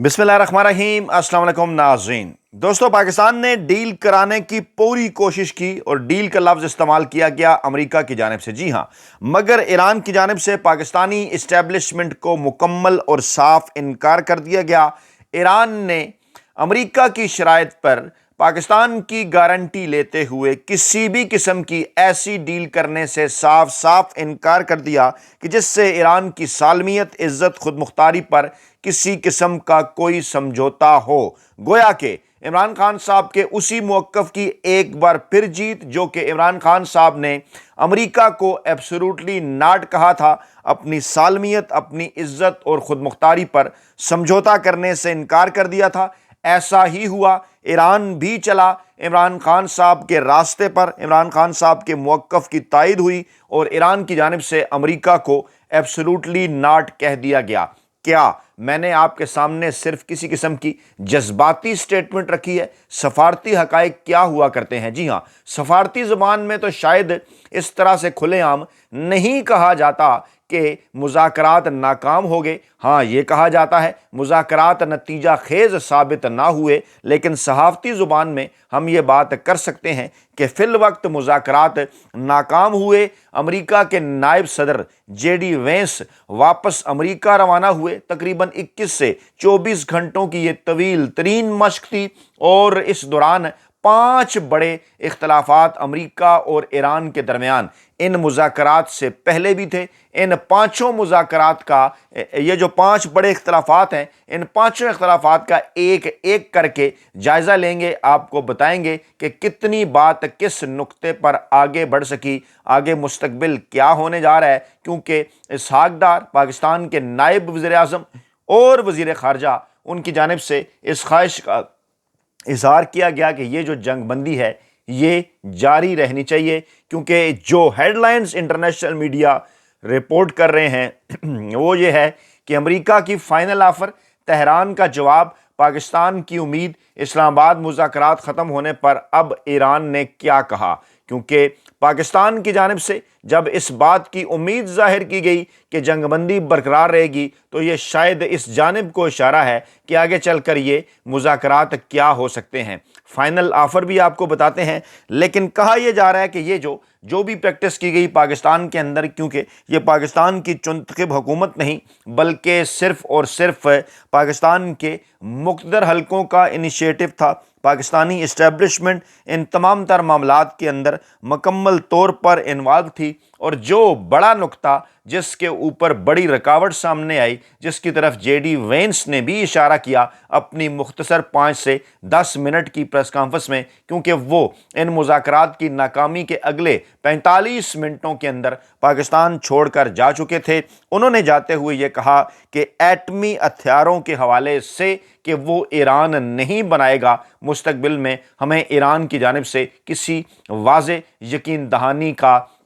बिस्मिल्लाहिर्रहमानिर्रहीम। अस्सलाम वालेकुम नाज़रीन। दोस्तों, पाकिस्तान ने डील कराने की पूरी कोशिश की और डील का लफ्ज़ इस्तेमाल किया गया अमेरिका की जानिब से। जी हाँ, मगर ईरान की जानिब से पाकिस्तानी इस्टेब्लिशमेंट को मुकम्मल और साफ इनकार कर दिया गया। ईरान ने अमेरिका की शराइत पर पाकिस्तान की गारंटी लेते हुए किसी भी किस्म की ऐसी डील करने से साफ साफ इनकार कर दिया कि जिससे ईरान की सालमियत, इज़्ज़त, खुद मुख्तारी पर किसी किस्म का कोई समझौता हो। गोया कि इमरान खान साहब के उसी मौक़िफ़ की एक बार फिर जीत, जो कि इमरान खान साहब ने अमेरिका को एब्सोल्युटली नॉट कहा था, अपनी सालमियत, अपनी इज़्ज़त और ख़ुद मुख्तारी पर समझौता करने से इनकार कर दिया था। ऐसा ही हुआ। ईरान भी चला इमरान खान साहब के रास्ते पर, इमरान खान साहब के मौक़िफ़ की तायद हुई और ईरान की जानिब से अमेरिका को एब्सोल्युटली नॉट कह दिया गया। क्या मैंने आपके सामने सिर्फ किसी किस्म की जज्बाती स्टेटमेंट रखी है? सफारती हक़ाइक़ क्या हुआ करते हैं? जी हाँ, सफारती ज़ुबान में तो शायद इस तरह से खुलेआम नहीं कहा जाता कि मुज़ाकरात नाकाम हो गए। हाँ, ये कहा जाता है मुज़ाकरात नतीजा खेज़ साबित ना हुए, लेकिन सहाफ़ती ज़ुबान में हम ये बात कर सकते हैं कि फ़िल वक्त मुज़ाकरात नाकाम हुए। अमेरिका के नायब सदर JD वेंस वापस अमेरिका रवाना हुए। तकरीबन 21 से 24 घंटों की ये तवील तरीन मश्क थी और इस दौरान 5 बड़े इख्तलाफात अमेरिका और ईरान के दरमियान इन मुज़ाकरात से पहले भी थे। इन पाँचों मुज़ाकरात का, ये जो 5 बड़े इख्तलाफात हैं, इन पाँचों इख्तलाफात का एक एक करके जायज़ा लेंगे। आपको बताएंगे कि कितनी बात किस नुक्ते पर आगे बढ़ सकी, आगे मुस्तकबिल क्या होने जा रहा है, क्योंकि इसहाक डार पाकिस्तान के नायब वज़ीर-ए-आज़म और वज़ीर ख़ारजा, उनकी जानिब से इस ख्वाहिश का इज़हार किया गया कि ये जो जंग बंदी है ये जारी रहनी चाहिए, क्योंकि जो हेडलाइंस इंटरनेशनल मीडिया रिपोर्ट कर रहे हैं वो ये है कि अमेरिका की फ़ाइनल ऑफ़र, तेहरान का जवाब, पाकिस्तान की उम्मीद, इस्लामाबाद मुज़ाकरात ख़त्म होने पर अब ईरान ने क्या कहा। क्योंकि पाकिस्तान की जानिब से जब इस बात की उम्मीद ज़ाहिर की गई कि जंगबंदी बरकरार रहेगी, तो ये शायद इस जानिब को इशारा है कि आगे चलकर ये मुज़ाकरात क्या हो सकते हैं। फ़ाइनल ऑफ़र भी आपको बताते हैं, लेकिन कहा यह जा रहा है कि ये जो भी प्रैक्टिस की गई पाकिस्तान के अंदर, क्योंकि ये पाकिस्तान की चुंतखब हुकूमत नहीं बल्कि सिर्फ़ और सिर्फ पाकिस्तान के मुक़द्दर हलकों का इनिशिएटिव था। पाकिस्तानी इस्टेब्लिशमेंट इन तमाम तर मामलात के अंदर मुकम्मल तौर पर इन्वॉल्व थी। और जो बड़ा नुक्ता जिसके ऊपर बड़ी रुकावट सामने आई, जिसकी तरफ JD वेंस ने भी इशारा किया अपनी मुख्तसर 5 से 10 मिनट की प्रेस कॉन्फ्रेंस में, क्योंकि वो इन मुज़ाकरात की नाकामी के अगले 45 मिनटों के अंदर पाकिस्तान छोड़कर जा चुके थे। उन्होंने जाते हुए ये कहा कि एटमी हथियारों के हवाले से कि वो ईरान नहीं बनाएगा मुस्तकबिल में, हमें ईरान की जानिब से किसी वाज़े यकीन दहानी का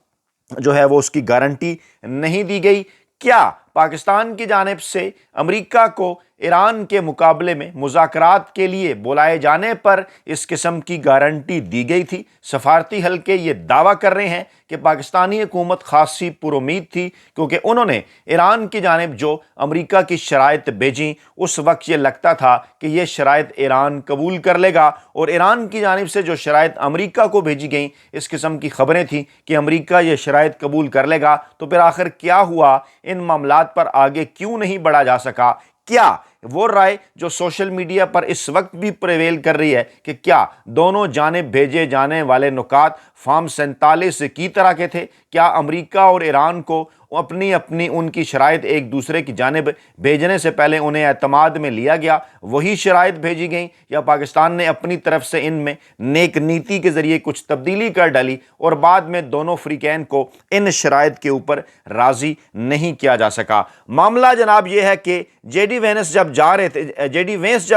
जो है वो उसकी गारंटी नहीं दी गई। क्या पाकिस्तान की जानिब से अमेरिका को ईरान के मुकाबले में मुज़ाकरात के लिए बुलाए जाने पर इस किस्म की गारंटी दी गई थी? सफारती हल्के ये दावा कर रहे हैं कि पाकिस्तानी हुकूमत खासी पुरुमीद थी, क्योंकि उन्होंने ईरान की जानिब जो अमेरिका की शराइत भेजी, उस वक्त ये लगता था कि ये शराइत ईरान कबूल कर लेगा, और ईरान की जानिब से जो शराइत अमेरिका को भेजी गई, इस किस्म की खबरें थी कि अमेरिका ये शराइत कबूल कर लेगा। तो फिर आखिर क्या हुआ? इन मामलात पर आगे क्यों नहीं बढ़ा जा सका? क्या वो राय जो सोशल मीडिया पर इस वक्त भी प्रेवेल कर रही है कि क्या दोनों जानिब भेजे जाने वाले नुकात फार्म 47 की तरह के थे? क्या अमेरिका और ईरान को अपनी अपनी उनकी शराइत एक दूसरे की जानिब भेजने से पहले उन्हें एतमाद में लिया गया, वही शराइत भेजी गई, या पाकिस्तान ने अपनी तरफ से इनमें नेक नीति के ज़रिए कुछ तब्दीली कर डाली और बाद में दोनों फ्रीकैन को इन शराइत के ऊपर राज़ी नहीं किया जा सका? मामला जनाब ये है कि JD वेंस जब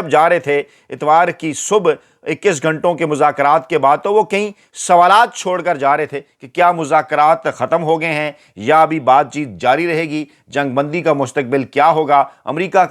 जा रहे थे इतवार की सुबह 21 घंटों के मुज़ाकरात के बाद तो वो कहीं सवालात छोड़ कर जा रहे थे कि क्या मुज़ाकरात ख़त्म हो गए हैं या अभी बातचीत जारी रहेगी, जंग बंदी का मुस्तकबिल क्या होगा, अमेरिका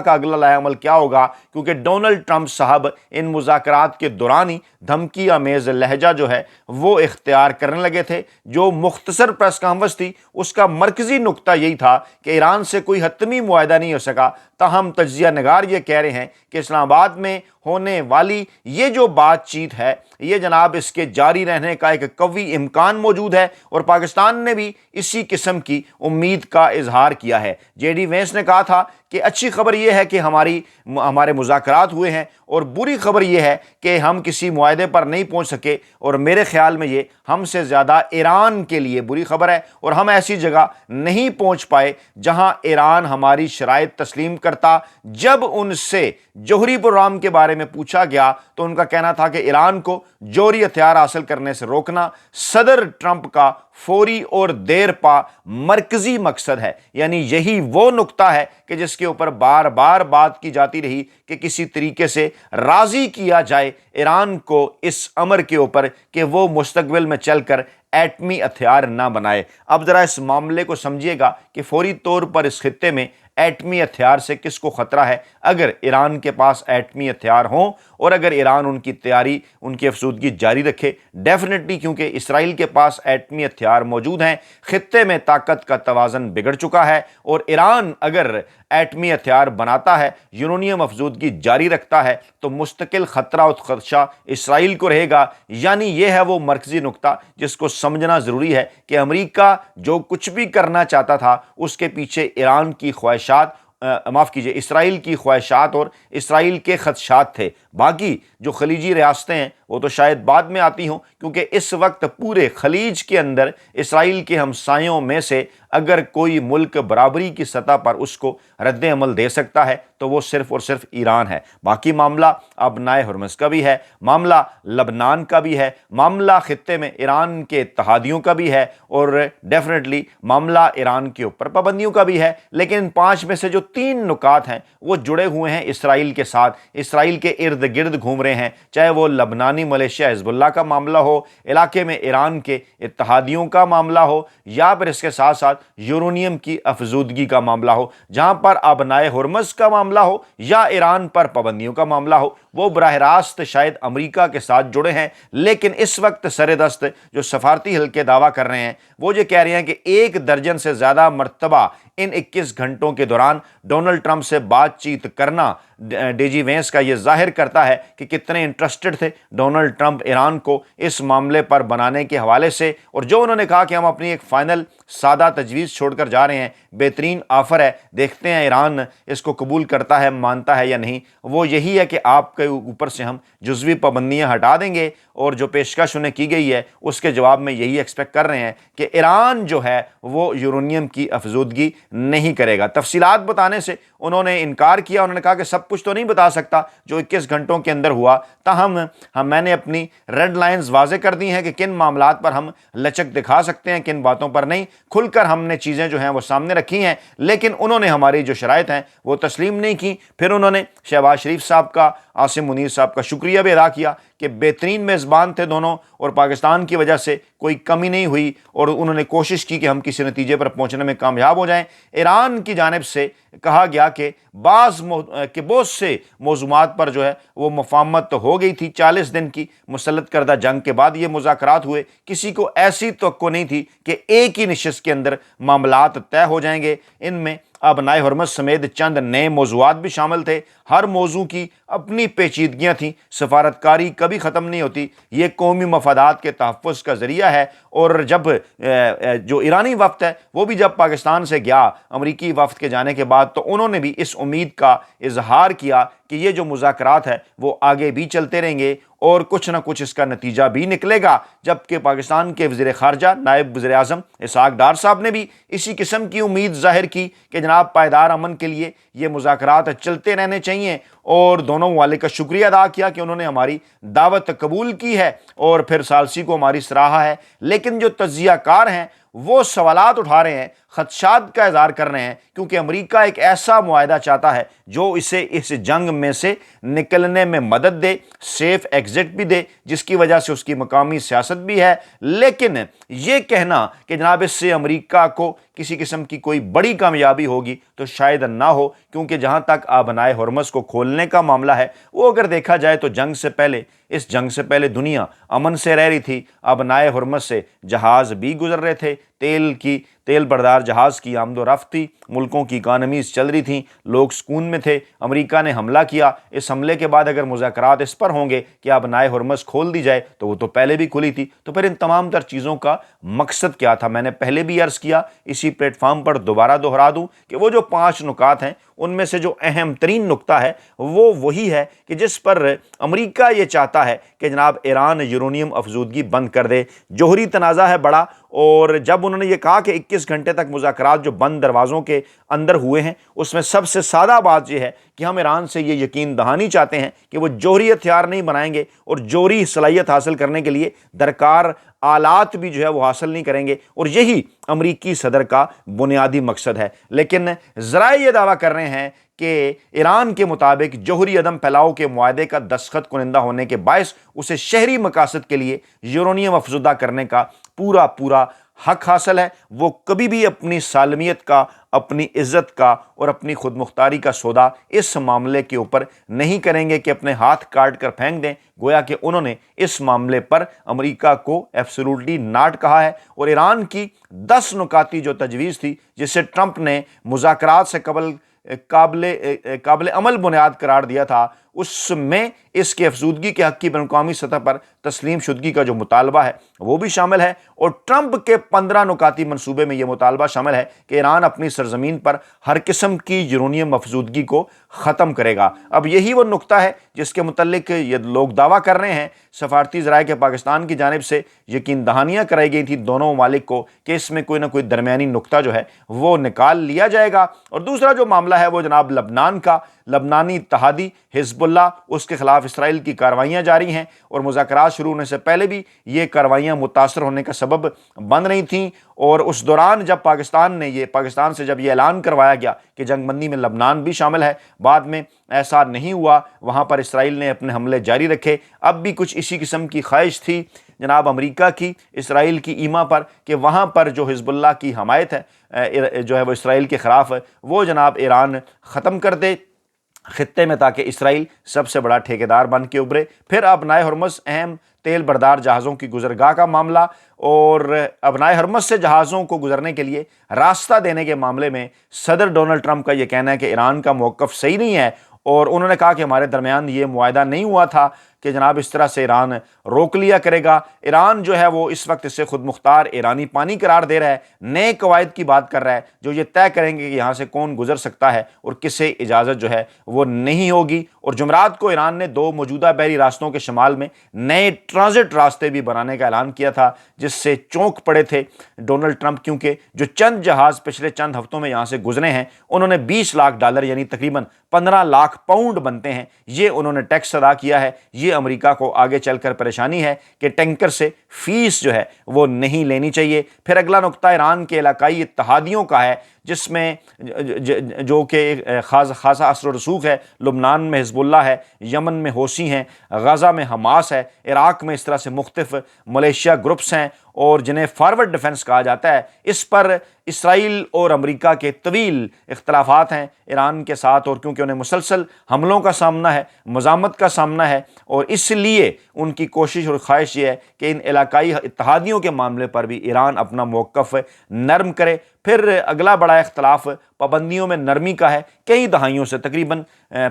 का अगला लाएअमल क्या होगा, क्योंकि डोनाल्ड ट्रंप साहब इन मुज़ाकरात के दौरान ही धमकी आमेज़ लहजा जो है वो इख्तियार करने लगे थे। जो मुख्तसर प्रेस कॉन्फ्रेंस थी उसका मरकज़ी नुक्ता यही था कि ईरान से कोई हतमी मुआहदा नहीं हो सका। ताहम तज्ज़िया नगार ये कह रहे हैं कि इस्लामाबाद में होने वाली ये जो बातचीत है ये जनाब इसके जारी रहने का एक कवी इम्कान मौजूद है और पाकिस्तान ने भी इसी किस्म की उम्मीद का इजहार किया है। जेडी वेंस ने कहा था कि अच्छी खबर यह है कि हमारे मुज़ाकरात हुए हैं और बुरी खबर यह है कि हम किसी मुआहदे पर नहीं पहुंच सके, और मेरे ख्याल में ये हमसे ज़्यादा ईरान के लिए बुरी खबर है और हम ऐसी जगह नहीं पहुंच पाए जहां ईरान हमारी शराइत तस्लीम करता। जब उनसे जौहरी प्रोग्राम के बारे में पूछा गया तो उनका कहना था कि ईरान को जौहरी हथियार हासिल करने से रोकना सदर ट्रंप का फौरी और देरपा मरकजी मकसद है। यानी यही वो नुक्ता है कि जिसके ऊपर बार बार बात की जाती रही कि किसी तरीके से राजी किया जाए ईरान को इस अमर के ऊपर कि वो मुस्तकबिल में चलकर एटमी हथियार ना बनाए। अब जरा इस मामले को समझिएगा कि फौरी तौर पर इस खित्ते में एटमी हथियार से किसको खतरा है। अगर ईरान के पास एटमी हथियार हों और अगर ईरान उनकी तैयारी, उनकी अफसूदगी जारी रखे, डेफिनेटली, क्योंकि इसराइल के पास एटमी हथियार मौजूद हैं, खित्ते में ताकत का तवाज़न बिगड़ चुका है और ईरान अगर एटमी हथियार बनाता है, यूरेनियम अफसूदगी जारी रखता है, तो मुस्तकिल खतरा और खदशा इसराइल को रहेगा। यानी यह है वो मरकजी नुक्ता जिसको समझना ज़रूरी है कि अमेरिका जो कुछ भी करना चाहता था उसके पीछे ईरान की ख्वाहिशात, इसराइल की ख्वाहिशात और इसराइल के खदशात थे। बाकी जो खलीजी रियासतें हैं वो तो शायद बाद में आती हों, क्योंकि इस वक्त पूरे खलीज के अंदर इसराइल के हमसायों में से अगर कोई मुल्क बराबरी की सतह पर उसको रद्द अमल दे सकता है तो वो सिर्फ और सिर्फ ईरान है। बाकी मामला अबनाए हुर्मुज़ का भी है, मामला लबनान का भी है, मामला खित्ते में ईरान के इत्तहादियों का भी है और डेफिनेटली मामला ईरान के ऊपर पाबंदियों का भी है। लेकिन इन 5 में से जो 3 नुकात हैं वो जुड़े हुए हैं इसराइल के साथ, इसराइल के इर्द गिर्द घूम रहे हैं, चाहे वो लबनानी मलेशिया हिजबुल्लाह का मामला हो, इलाके में ईरान के इत्तहादियों का मामला हो, या फिर इसके साथ साथ यूरेनियम की अफजूदगी का मामला हो। जहां पर अबनाए हुर्मुज़ का मामला हो या ईरान पर पाबंदियों का मामला हो, वो बराह रास्त शायद अमेरिका के साथ जुड़े हैं। लेकिन इस वक्त सरेदस्त जो सफारती हल्के दावा कर रहे हैं वो ये कह रहे हैं कि 1 दर्जन से ज़्यादा मरतबा इन 21 घंटों के दौरान डोनाल्ड ट्रंप से बातचीत करना डेजी वेंस का ये जाहिर करता है कि कितने इंटरेस्टेड थे डोनाल्ड ट्रंप ईरान को इस मामले पर बनाने के हवाले से। और जो उन्होंने कहा कि हम अपनी एक फाइनल सादा तजवीज़ छोड़कर जा रहे हैं, बेहतरीन ऑफ़र है, देखते हैं ईरान इसको कबूल करता है, मानता है या नहीं। वो यही है कि आपके ऊपर से हम जुज़वी पाबंदियाँ हटा देंगे और जो पेशकश उन्हें की गई है उसके जवाब में यही एक्सपेक्ट कर रहे हैं कि ईरान जो है वो यूरेनियम की अफजूदगी नहीं करेगा। तफसीलात बताने से उन्होंने इनकार किया। उन्होंने कहा कि सब कुछ तो नहीं बता सकता जो 21 घंटों के अंदर हुआ, ताहम मैंने अपनी रेड लाइंस वाजे कर दी हैं कि किन मामलात पर हम लचक दिखा सकते हैं, किन बातों पर नहीं। खुलकर हमने चीज़ें जो हैं वो सामने रखी हैं, लेकिन उन्होंने हमारी जो शराइत हैं वो तस्लीम नहीं की। फिर उन्होंने शहबाज शरीफ साहब का, आसिम मुनीर साहब का शुक्रिया भी अदा किया कि बेहतरीन मेज़बान थे दोनों और पाकिस्तान की वजह से कोई कमी नहीं हुई और उन्होंने कोशिश की कि हम किसी नतीजे पर पहुंचने में कामयाब हो जाएं। ईरान की जानिब से कहा गया कि बहुत से मौज़ूआत पर जो है वो मुफाहमत तो हो गई थी। 40 दिन की मुसल्लत करदा जंग के बाद ये मुज़ाकरात हुए। किसी को ऐसी तवक्को नहीं थी कि एक ही नशिस्त के अंदर मामलात तय हो जाएंगे। इनमें अबनाए हुर्मुज़ समेत चंद नए मौज़ूआत भी शामिल थे। हर मौजू की अपनी पेचीदगियाँ थीं। सफारतकारी कभी ख़त्म नहीं होती, ये कौमी मफादात के तहफ़्फ़ुज़ का ज़रिया है। और जब जो ईरानी वफ़द है वो भी जब पाकिस्तान से गया अमरीकी वफ़द के जाने के बाद, तो उन्होंने भी इस उम्मीद का इजहार किया कि ये जो मुज़ाकरात है वो आगे भी चलते रहेंगे और कुछ ना कुछ इसका नतीजा भी निकलेगा। जबकि पाकिस्तान के वज़ीर ख़ारजा नायब वज़ीर आज़म इसहाक़ डार साहब ने भी इसी किस्म की उम्मीद ज़ाहिर की कि जनाब पायदार अमन के लिए ये मुज़ाकरात चलते रहने चाहिए और दोनों ममालिक का शुक्रिया अदा किया कि उन्होंने हमारी दावत कबूल की है और फिर सालसी को हमारी सराहा है। लेकिन जो तज्ज़ियाकार हैं وہ سوالات اٹھا رہے ہیں, خدشات کا اظہار کر رہے ہیں, کیونکہ امریکہ ایک ایسا معاہدہ چاہتا ہے جو اسے اس جنگ میں سے نکلنے میں مدد دے, سیف ایگزٹ بھی دے, جس کی وجہ سے اس کی مقامی سیاست بھی ہے. لیکن یہ کہنا کہ جناب اس سے امریکہ کو کسی قسم کی کوئی بڑی کامیابی ہوگی تو شاید نہ ہو, کیونکہ جہاں تک آبنائے ہرمز کو کھولنے کا معاملہ ہے, وہ اگر دیکھا جائے تو اس جنگ سے پہلے دنیا امن سے رہ رہی تھی. آبنائے ہرمز سے جہاز بھی گزر رہے تھے, تیل بردار جہاز کی آمد و رفت تھی, ملکوں کی اکانومیز چل رہی تھیں, لوگ سکون میں تھے. امریکہ نے حملہ کیا, اس حملے کے بعد اگر مذاکرات اس پر ہوں گے کہ آبنائے ہرمز کھول دی جائے, تو وہ تو پہلے بھی کھلی تھی, تو پھر ان تمام تر چیزوں کا مقصد کیا تھا؟ میں نے پہلے بھی عرض کیا, اسی پلیٹ فارم پر دوبارہ دہرا دوں کہ وہ جو 5 نکات ہیں ان میں سے جو اہم ترین نقطہ ہے وہ وہی ہے کہ جس پر امریکہ یہ چاہتا ہے کہ جناب ایران یورینیم افزودگی بند کر دے. جوہری تنازع ہے بڑا, اور جب انہوں نے یہ کہا کہ 21 گھنٹے تک مذاکرات جو بند دروازوں کے اندر ہوئے ہیں, اس میں سب سے سادہ بات یہ ہے کہ ہم ایران سے یہ یقین دہانی چاہتے ہیں کہ وہ جوہری ہتھیار نہیں بنائیں گے, اور جوہری صلاحیت حاصل کرنے کے لیے درکار آلات بھی جو ہے وہ حاصل نہیں کریں گے, اور یہی امریکی صدر کا بنیادی مقصد ہے. لیکن ذرائع یہ دعویٰ کر رہے ہیں کہ ایران کے مطابق جوہری عدم پھیلاؤ کے معاہدے کا دستخط کنندہ ہونے کے باعث اسے شہری مقاصد کے لیے یورینیم افزودہ کرنے کا پورا حق حاصل ہے. وہ کبھی بھی اپنی سالمیت کا, اپنی عزت کا اور اپنی خود مختاری کا سودا اس معاملے کے اوپر نہیں کریں گے کہ اپنے ہاتھ کاٹ کر پھینک دیں, گویا کہ انہوں نے اس معاملے پر امریکہ کو ایبسولوٹلی ناٹ کہا ہے. اور ایران کی 10 نکاتی جو تجویز تھی, جسے ٹرمپ نے مذاکرات سے قابل عمل بنیاد قرار دیا تھا, اس میں اس کے افزودگی کے حق کی بین الاقوامی سطح پر تسلیم شدگی کا جو مطالبہ ہے وہ بھی شامل ہے. اور ٹرمپ کے 15 نکاتی منصوبے میں یہ مطالبہ شامل ہے کہ ایران اپنی سرزمین پر ہر قسم کی یورینیم افزودگی کو ختم کرے گا. اب یہی وہ نقطہ ہے جس کے متعلق یہ لوگ دعویٰ کر رہے ہیں. سفارتی ذرائع کے پاکستان کی جانب سے یقین دہانیاں کرائی گئی تھیں دونوں ممالک کو کہ اس میں کوئی نہ کوئی درمیانی نقطہ جو ہے وہ نکال لیا جائے گا. اور دوسرا جو معاملہ ہے وہ جناب لبنان کا. لبنانی اتحادی حزب اللہ, اس کے خلاف اسرائیل کی کارروائیاں جاری ہیں, اور مذاکرات شروع ہونے سے پہلے بھی یہ کارروائیاں متاثر ہونے کا سبب بن رہی تھیں. اور اس دوران جب پاکستان سے جب یہ اعلان کروایا گیا کہ جنگ بندی میں لبنان بھی شامل ہے, بعد میں ایسا نہیں ہوا, وہاں پر اسرائیل نے اپنے حملے جاری رکھے. اب بھی کچھ اسی قسم کی خواہش تھی جناب امریکہ کی اسرائیل کی ایما پر کہ وہاں پر جو حزب اللہ کی حمایت ہے جو ہے وہ اسرائیل کے خلاف, وہ جناب ایران ختم کر دے خطے میں, تاکہ اسرائیل سب سے بڑا ٹھیکیدار بن کے ابھرے. پھر آبنائے ہرمز اہم تیل بردار جہازوں کی گزرگاہ کا معاملہ, اور آبنائے ہرمز سے جہازوں کو گزرنے کے لیے راستہ دینے کے معاملے میں صدر ڈونلڈ ٹرمپ کا یہ کہنا ہے کہ ایران کا موقف صحیح نہیں ہے, اور انہوں نے کہا کہ ہمارے درمیان یہ معاہدہ نہیں ہوا تھا کہ جناب اس طرح سے ایران روک لیا کرے گا. ایران جو ہے وہ اس وقت اسے خود مختار ایرانی پانی قرار دے رہا ہے, نئے قواعد کی بات کر رہا ہے جو یہ طے کریں گے کہ یہاں سے کون گزر سکتا ہے اور کسے اجازت جو ہے وہ نہیں ہوگی. اور جمعرات کو ایران نے 2 موجودہ بحری راستوں کے شمال میں نئے ٹرانزٹ راستے بھی بنانے کا اعلان کیا تھا, جس سے چونک پڑے تھے ڈونلڈ ٹرمپ, کیونکہ جو چند جہاز پچھلے چند ہفتوں میں یہاں سے گزرے ہیں انہوں نے $20 لاکھ یعنی تقریباً 15 لاکھ پاؤنڈ بنتے ہیں, یہ انہوں نے ٹیکس ادا کیا ہے. یہ امریکہ کو آگے چل کر پریشانی ہے کہ ٹینکر سے فیس جو ہے وہ نہیں لینی چاہیے. پھر اگلا نقطہ ایران کے علاقائی اتحادیوں کا ہے, جس میں جو کہ خاصا اثر و رسوخ ہے. لبنان میں حزب اللہ ہے, یمن میں حوثی ہیں, غزہ میں حماس ہے, عراق میں اس طرح سے مختلف ملیشیا گروپس ہیں, اور جنہیں فارورڈ ڈیفنس کہا جاتا ہے. اس پر اسرائیل اور امریکہ کے طویل اختلافات ہیں ایران کے ساتھ, اور کیونکہ انہیں مسلسل حملوں کا سامنا ہے, مزاحمت کا سامنا ہے, اور اس لیے ان کی کوشش اور خواہش یہ ہے کہ ان علاقائی اتحادیوں کے معاملے پر بھی ایران اپنا موقف نرم کرے. پھر اگلا بڑا اختلاف پابندیوں میں نرمی کا ہے. کئی دہائیوں سے تقریباً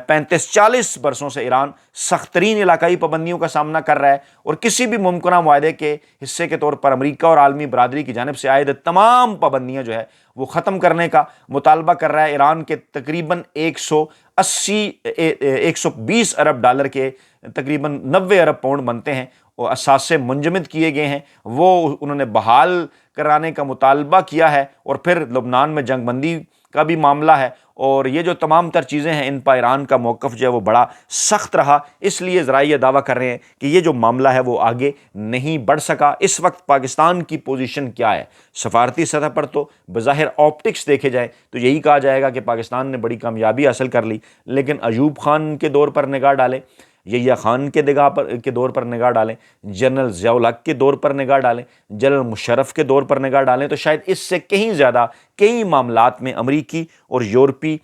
35-40 برسوں سے ایران سخت ترین علاقائی پابندیوں کا سامنا کر رہا ہے, اور کسی بھی ممکنہ معاہدے کے حصے کے طور پر امریکہ اور عالمی برادری کی جانب سے عائد تمام پابندیاں جو ہے وہ ختم کرنے کا مطالبہ کر رہا ہے. ایران کے تقریباً $120 ارب کے تقریباً 90 ارب پاؤنڈ بنتے ہیں, اور اثاثے منجمد کیے گئے ہیں, وہ انہوں نے بحال کرانے کا مطالبہ کیا ہے. اور پھر لبنان میں جنگ بندی کا بھی معاملہ ہے، اور یہ جو تمام تر چیزیں ہیں ان پر ایران کا موقف جو ہے وہ بڑا سخت رہا، اس لیے ذرائع یہ دعویٰ کر رہے ہیں کہ یہ جو معاملہ ہے وہ آگے نہیں بڑھ سکا۔ اس وقت پاکستان کی پوزیشن کیا ہے؟ سفارتی سطح پر تو بظاہر آپٹکس دیکھے جائیں تو یہی کہا جائے گا کہ پاکستان نے بڑی کامیابی حاصل کر لی، لیکن ایوب خان کے دور پر نگاہ ڈالیں، یحییٰ خان کے دور پر نگاہ ڈالیں، جنرل ضیاء الحق کے دور پر نگاہ ڈالیں، جنرل مشرف کے دور پر نگاہ ڈالیں، تو شاید اس سے کہیں زیادہ کئی معاملات میں امریکی اور یورپی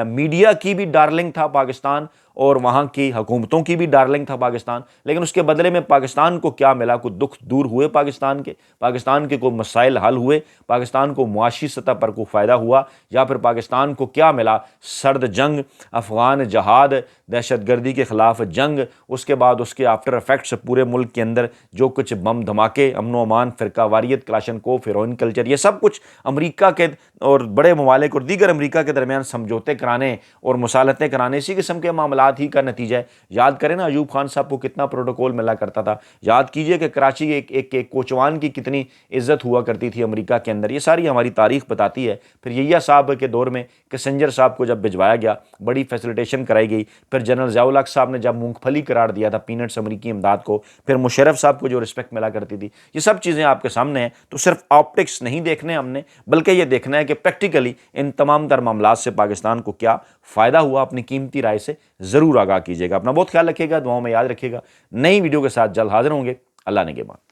میڈیا کی بھی ڈارلنگ تھا پاکستان، اور وہاں کی حکومتوں کی بھی ڈارلنگ تھا پاکستان، لیکن اس کے بدلے میں پاکستان کو کیا ملا؟ کوئی دکھ دور ہوئے پاکستان کے کوئی مسائل حل ہوئے، پاکستان کو معاشی سطح پر کوئی فائدہ ہوا، یا پھر پاکستان کو کیا ملا؟ سرد جنگ، افغان جہاد، دہشت گردی کے خلاف جنگ، اس کے بعد اس کے آفٹر افیکٹس پورے ملک کے اندر جو کچھ بم دھماکے، امن و امان، فرقہ واریت، کلاشنکوف، ہیروئن کلچر، یہ سب کچھ امریکہ کے اور بڑے ممالک اور دیگر امریکہ کے درمیان سمجھوتے کرانے اور مصالحتیں کرانے، اسی قسم کے معاملات ہی کا نتیجہ ہے۔ یاد کریں نا ایوب خان صاحب کو کتنا پروٹوکول ملا کرتا تھا، یاد کیجئے کہ کراچی ایک کوچوان کی کتنی عزت ہوا کرتی تھی امریکہ کے اندر، یہ ساری ہماری تاریخ بتاتی ہے۔ پھر یحییٰ صاحب کے دور میں کسنجر صاحب کو جب بھجوایا گیا، بڑی فیسیلیٹیشن کرائی گئی، پھر جنرل ضیاء الحق صاحب نے جب مونگ پھلی قرار دیا تھا پینٹس امریکی امداد کو، پھر مشرف صاحب کو جو رسپیکٹ ملا کرتی تھی، یہ سب چیزیں آپ کے سامنے ہیں۔ تو صرف آپٹکس نہیں دیکھنے ہم نے، بلکہ یہ دیکھنا ہے کہ پریکٹیکلی ان تمام تر معاملات سے پاکستان کو کیا فائدہ ہوا۔ اپنی قیمتی رائے سے ضرور آگاہ کیجیے گا، اپنا بہت خیال رکھیے گا، دعاؤں میں یاد رکھیے گا۔ نئی ویڈیو کے ساتھ جلد حاضر ہوں گے، اللہ نگہبان۔